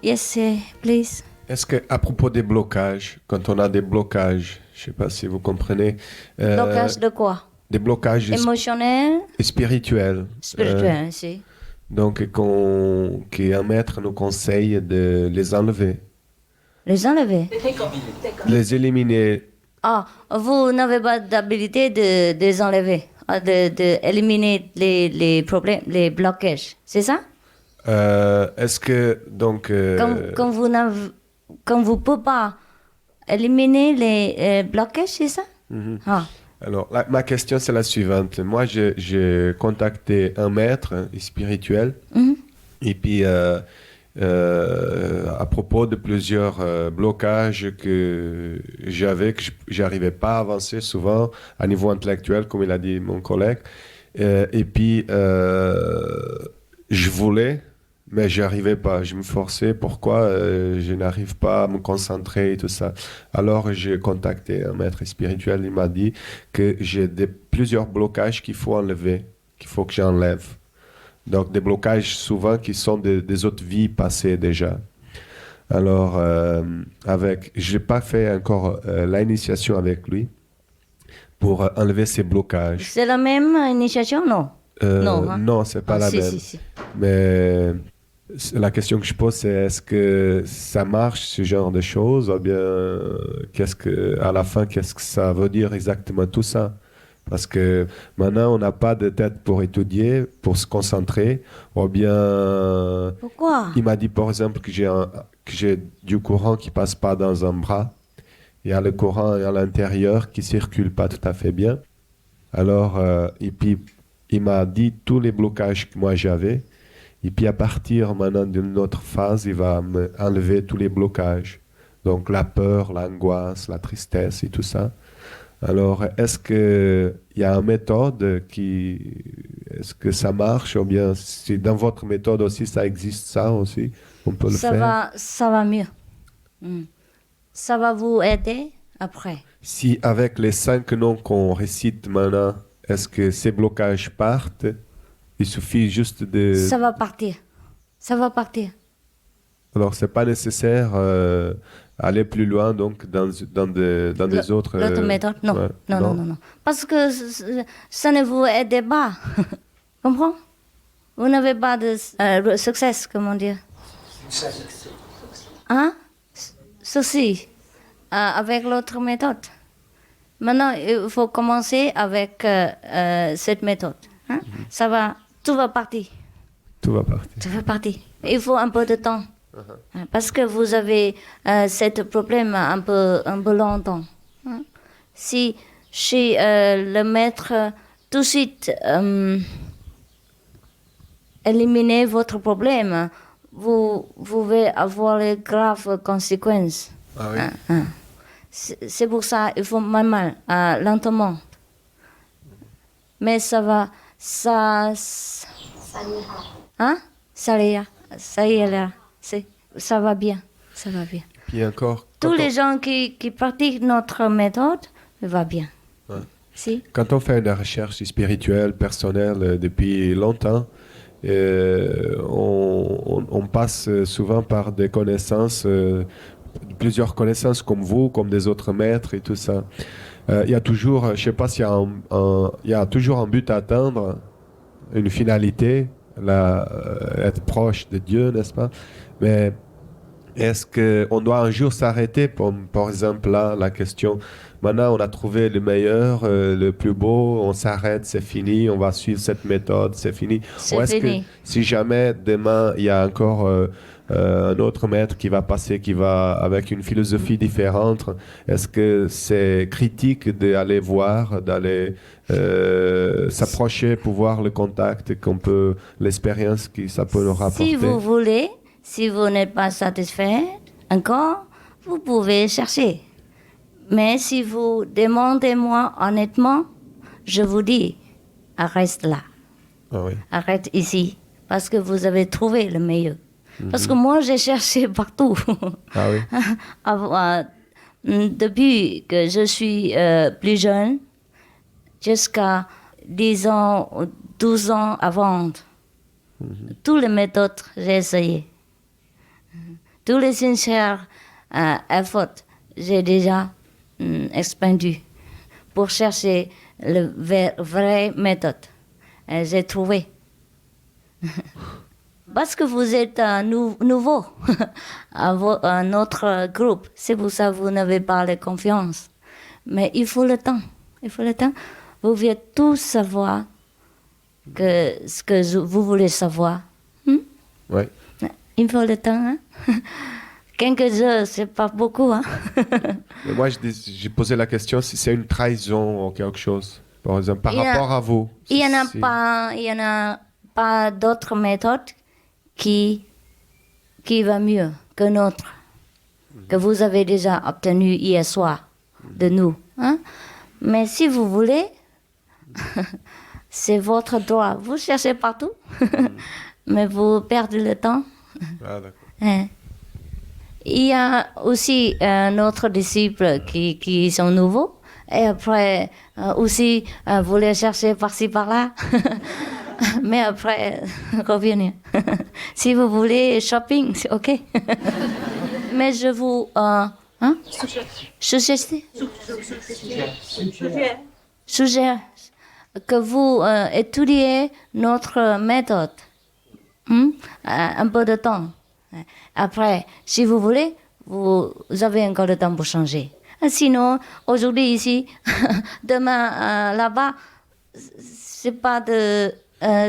Yes, please. Est-ce que à propos des blocages, quand on a des blocages, je ne sais pas si vous comprenez, Blocage de quoi? des blocages Émotionnel, spirituels, spirituel, si. donc qu'un maître nous conseille de les enlever, Les enlever. les éliminer. Ah, vous n'avez pas d'habilité de les enlever, de éliminer les problèmes, les blocages, c'est ça? Est-ce que donc Quand vous pouvez pas éliminer les blocages, c'est ça? Ah. alors ma question c'est la suivante. Moi j'ai contacté un maître spirituel et puis à propos de plusieurs blocages que j'avais, que j'arrivais pas à avancer souvent à niveau intellectuel, comme il a dit mon collègue. Et puis, je voulais, mais j'arrivais pas. Je me forçais. Pourquoi je n'arrive pas à me concentrer et tout ça. Alors, j'ai contacté un maître spirituel. Il m'a dit que j'ai plusieurs blocages qu'il faut enlever, qu'il faut que j'enlève. Donc, des blocages souvent qui sont des autres vies passées déjà. Alors, je n'ai pas fait encore l'initiation avec lui pour enlever ces blocages. C'est la même initiation, non? Non, hein? Non, c'est pas la même. Si. Mais la question que je pose, c'est est-ce que ça marche, ce genre de choses, ou bien à la fin, qu'est-ce que ça veut dire exactement tout ça? Parce que maintenant, on n'a pas de tête pour étudier, pour se concentrer, ou bien... Pourquoi? Il m'a dit, par exemple, que j'ai du courant qui passe pas dans un bras. Il y a le courant à l'intérieur qui circule pas tout à fait bien. Alors, et puis, il m'a dit tous les blocages que moi j'avais. Et puis, à partir maintenant d'une autre phase, il va me enlever tous les blocages. Donc, la peur, l'angoisse, la tristesse et tout ça. Alors, est-ce qu'il y a une méthode est-ce que ça marche ou bien si dans votre méthode aussi ça existe ça aussi, on peut le faire? Ça va mieux. Ça va vous aider après. Si avec les 5 noms qu'on récite maintenant, est-ce que ces blocages partent? Il suffit juste de... Ça va partir. Ça va partir. Alors, c'est pas nécessaire aller plus loin donc dans des autres... L'autre méthode, non. Ouais, Non. Parce que ça ne vous aide pas. Comprends? Vous n'avez pas de succès, comment dire? Hein? Ceci, avec l'autre méthode. Maintenant, il faut commencer avec cette méthode. Hein? Tout va partir. Tout va partir. Tout va partir. Il faut un peu de temps. Parce que vous avez ce problème un peu longtemps. Si chez le maître, tout de suite, éliminer votre problème, vous pouvez avoir les graves conséquences. Ah oui? C'est pour ça qu'il faut mal, lentement. Mais ça va, ça ira. Ça va bien. Puis encore... Tous les gens qui pratiquent notre méthode, ça va bien. Ouais. Si? Quand on fait une recherche spirituelle, personnelle, depuis longtemps, on passe souvent par des connaissances, plusieurs connaissances comme vous, comme des autres maîtres et tout ça. Il y a toujours, je ne sais pas s'il y a il y a toujours un but à atteindre, une finalité, être proche de Dieu, n'est-ce pas? Mais est-ce qu'on doit un jour s'arrêter, par exemple, là, la question, maintenant on a trouvé le meilleur, le plus beau, on s'arrête, c'est fini, on va suivre cette méthode, c'est fini. C'est Ou est-ce fini. que si jamais demain il y a encore un autre maître qui va passer, qui va avec une philosophie différente, est-ce que c'est critique d'aller voir, d'aller s'approcher pour voir le contact, l'expérience que ça peut nous rapporter? Si vous voulez, si vous n'êtes pas satisfait encore, vous pouvez chercher. Mais si vous demandez-moi honnêtement, je vous dis, arrête là. Ah oui. Arrête ici, parce que vous avez trouvé le meilleur. Parce que moi, j'ai cherché partout. Ah oui. Depuis que je suis plus jeune, jusqu'à 10 ans, 12 ans avant, toutes les méthodes, j'ai essayé. Tous les sincères efforts, j'ai déjà expendu pour chercher la vraie méthode. Et j'ai trouvé. Parce que vous êtes nouveau à notre groupe. C'est pour ça que vous n'avez pas de confiance. Mais il faut le temps. Il faut le temps. Vous devez tous savoir ce que vous voulez savoir. Ouais. Il faut le temps. Hein? Quelques heures, c'est pas beaucoup. Hein? Mais moi, j'ai posé la question si c'est une trahison ou quelque chose, par exemple, par rapport à vous. Il y en a pas d'autres méthodes qui va mieux que notre, que vous avez déjà obtenu hier soir de nous. Hein? Mais si vous voulez, c'est votre droit. Vous cherchez partout, mais vous perdez le temps. Ah, d'accord. Hein? Il y a aussi notre disciple qui sont nouveaux. Et après, aussi, vous les cherchez par-ci, par-là. Mais après, revenez. Si vous voulez shopping, c'est OK. Mais je vous... suggère que vous étudiez notre méthode. Un peu de temps. Après, si vous voulez, vous avez encore le temps pour changer. Sinon, aujourd'hui ici, demain là-bas, c'est pas de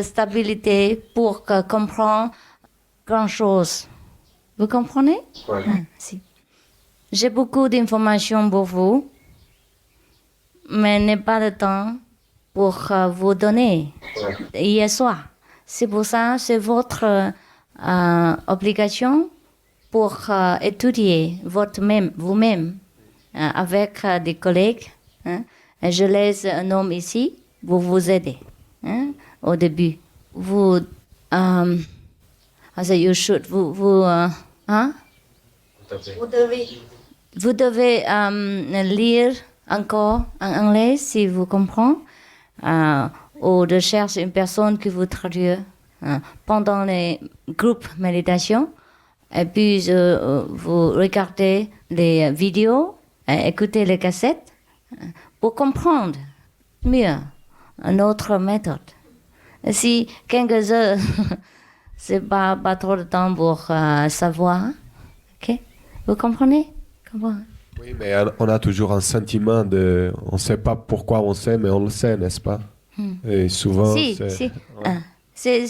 stabilité pour comprendre grand-chose. Vous comprenez? Ouais. Si. J'ai beaucoup d'informations pour vous, mais n'ai pas le temps pour vous donner hier soir. C'est pour ça, c'est votre obligation pour étudier vous-même avec des collègues. Hein. Et je laisse un homme ici pour vous aider. Hein, au début, vous devez lire encore en anglais si vous comprenez, ou de chercher une personne qui vous traduit pendant les groupes méditation. Et puis vous regardez les vidéos, écoutez les cassettes pour comprendre mieux notre méthode. Si quelques heures, c'est pas trop de temps pour savoir. Ok? Vous comprenez? Oui, mais on a toujours un sentiment de... On ne sait pas pourquoi on sait, mais on le sait, n'est-ce pas? Et souvent, si. ouais.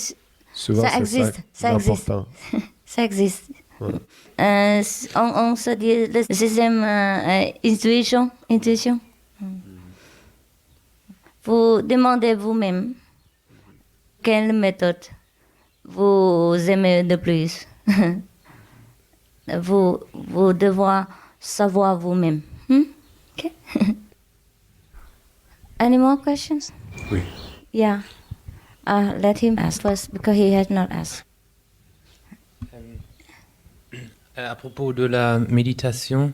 Souvent, ça existe. Ça existe. Ça existe. Ouais. On se dit le système intuition. Vous demandez vous-même quelle méthode vous aimez le plus. vous devez savoir vous-même. Okay. Any more questions? Oui. Yeah. Let him ask first because he has not asked. À propos de la méditation,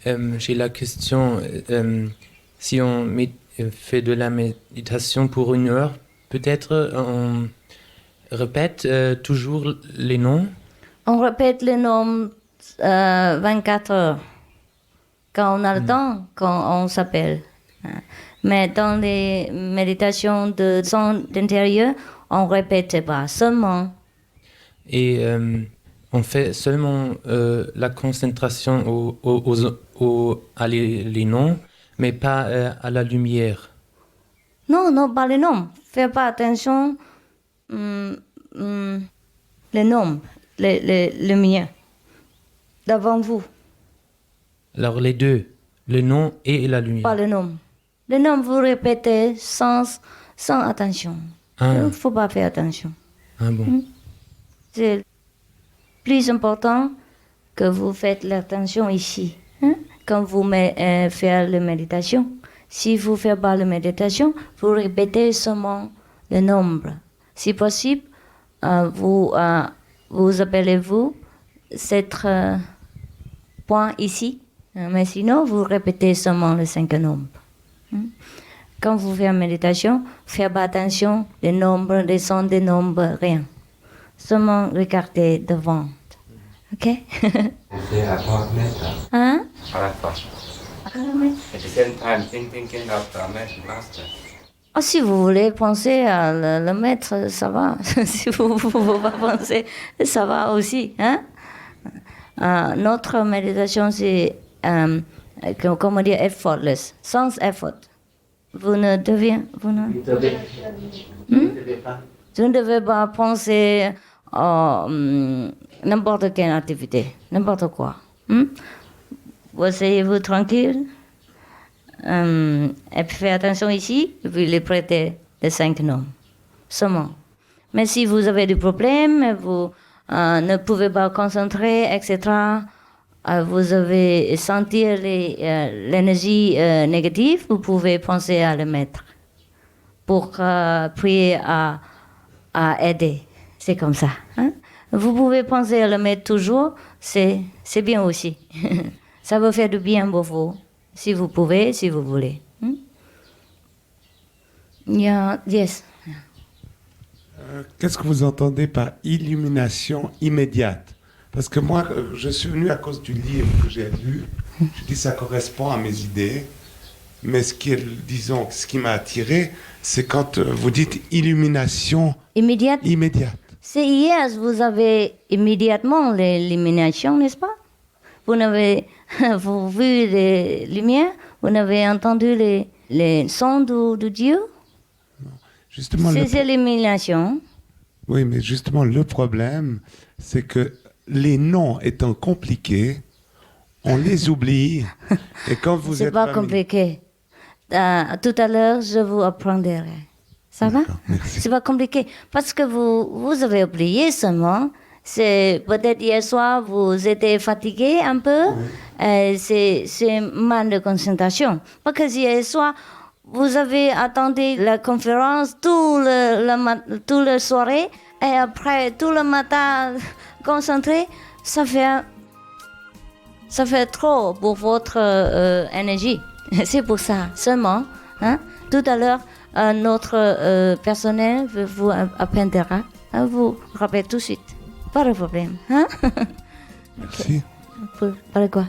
j'ai la question, si on fait de la méditation pour 1 heure, peut-être on répète toujours les noms? On répète les noms 24 heures. Quand on a le temps, quand on s'appelle. Mais dans les méditations de son intérieur, on ne répète pas, seulement. Et on fait seulement la concentration à les noms, mais pas à la lumière. Non, pas les noms. Faites pas attention les noms, les miens, devant vous. Alors les deux, le nom et la lumière. Pas le nom. Le nom, vous répétez sans attention. Il ne faut pas faire attention. Ah bon. C'est plus important que vous faites l'attention ici. Quand vous faites la méditation. Si vous ne faites pas la méditation, vous répétez seulement le nombre. Si possible, vous appelez-vous cet point ici. Mais sinon, vous répétez seulement les 5 nombres. Quand vous faites la méditation, faites pas attention les nombres, les sons des nombres, rien. Seulement regardez devant. OK? They are not metta. Hein? Arapa. At the same time, thinking of the master. Ah, si vous voulez penser à le maître, ça va. Si vous ne pouvez pas penser, ça va aussi. Hein? Notre méditation, c'est, comment dire, effortless, sans effort. Vous ne devez pas penser à n'importe quelle activité, n'importe quoi. Vous asseyez-vous tranquille. Et puis faites attention ici, et puis les prêter les 5 noms. Seulement. Mais si vous avez des problèmes, vous ne pouvez pas concentrer, etc., vous avez senti l'énergie négative, vous pouvez penser à le mettre pour prier à aider. C'est comme ça. Hein? Vous pouvez penser à le mettre toujours, c'est bien aussi. Ça va faire du bien pour vous. Si vous pouvez, si vous voulez. Yes. Qu'est-ce que vous entendez par illumination immédiate? Parce que moi, je suis venu à cause du livre que j'ai lu. Je dis ça correspond à mes idées. Mais ce qui m'a attiré, c'est quand vous dites illumination Immédiate. C'est hier, vous avez immédiatement l'illumination, n'est-ce pas? Vous n'avez vous vu les lumières? Vous n'avez entendu les sons de Dieu? Justement, c'est l'illumination. Oui, mais justement, le problème, c'est que les noms étant compliqués, on les oublie. Et quand vous êtes... C'est pas compliqué. Tout à l'heure, je vous apprendrai. Ça va? Merci. C'est pas compliqué. Parce que vous avez oublié seulement. C'est peut-être hier soir, vous étiez fatigué un peu. Oui. C'est manque de concentration. Parce que hier soir, vous avez attendu la conférence toute la soirée. Et après, tout le matin, concentré. Ça fait trop pour votre énergie. C'est pour ça seulement. Hein? Tout à l'heure, notre personnel vous appellera. Vous rappelez tout de suite. Pas de problème. Hein? Merci. Pour quoi?